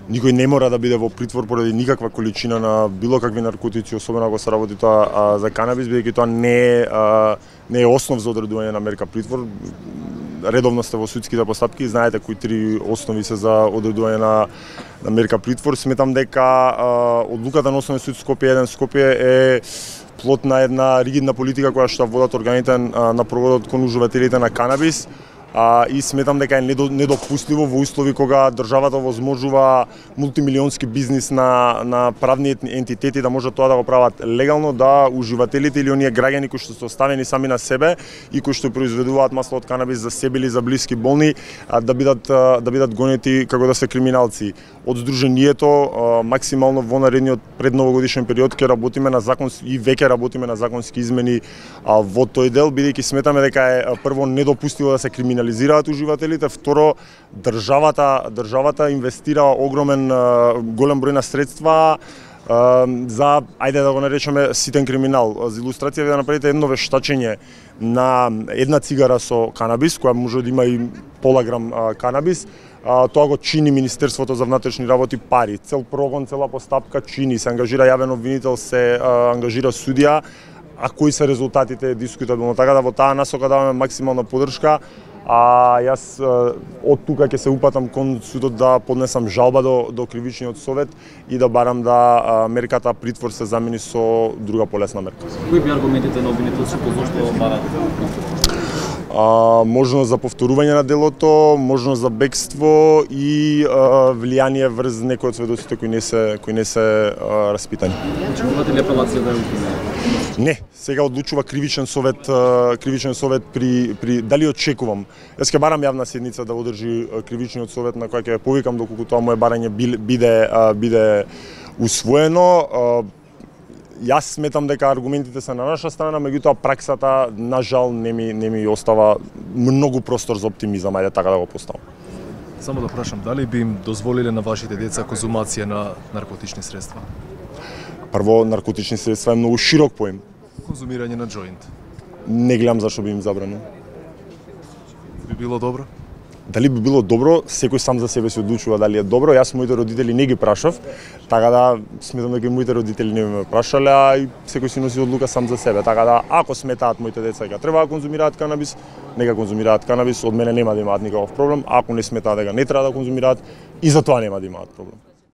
Никој не мора да биде во притвор поради никаква количина на било какви наркотици, особено ако се работи тоа за канабис, бидејќи тоа не е основ за одредување на мерка притвор. Редовно сте во судските постапки и знаете кои три основи се за одредување на мерка притвор. Сметам дека одлуката на Основен суд Скопје 1 Скопје е плод на една ригидна политика која што водат органите на прогодот кон уживателите на канабис. И сметам дека е недопустливо во услови кога државата возможува мултимилионски бизнис на правни ентитети да можат тоа да го прават легално, да уживателите или оние граѓани кои што се оставени сами на себе и кои што произведуваат масло од канабис за себе или за блиски болни да бидат гонети како да се криминалци. Од Сдруженијето максимално во наредниот предновогодишен период ќе работиме на и веќе работиме на законски измени во тој дел, бидејќи сметаме дека е прво недопустиво да се криминализираат уживателите, второ државата инвестира голем број на средства за, ајде да го наречеме, ситен криминал. За илустрација ви да направите едно вештачење на една цигара со канабис, која може да има и пола грам канабис, тоа го чини Министерството за внатрешни работи пари. Цел прогон, цела постапка чини, се ангажира јавен обвинител, се ангажира судија, а кои се резултатите дискутабилно. Така да во таа насока даваме максимална поддршка. Јас од тука ќе се упатам кон судот да поднесам жалба до кривичниот совет и да барам да мерката притвор се замени со друга полесна мерка. Кои би аргументите на обвинителот по зошто барат? Можност за повторување на делото, можност за бегство и влијание врз некои од сведоците кои не се распитани. Очекувате ли апелација да ја укине? Не, сега одлучува кривичен совет при дали очекувам. Јас ќе барам јавна седница да одржи кривичниот совет на која ќе повикам доколку тоа моje барање биде усвоено. Јас сметам дека аргументите се на наша страна, меѓутоа праксата на жал не ми остава многу простор за оптимизам, ајде така да го поставам. Само да прашам, дали би им дозволиле на вашите деца конзумација на наркотични средства? Прво, наркотични средства е многу широк поим. Конзумирање на џоинт. Не гледам зашто би им забранил. Би било добро? Дали би било добро, секој сам за себе се одлучува дали е добро. Јас моите родители не ги прашав, така да сметам дека моите родители не ме прашале, а и секој си носи одлука сам за себе. Така да ако сметаат моите деца дека треба да конзумираат канабис, нека конзумираат канабис, од мене нема да имаат никаков проблем. Ако не сметаат дека не треба да конзумираат, и за тоа нема да имаат проблем.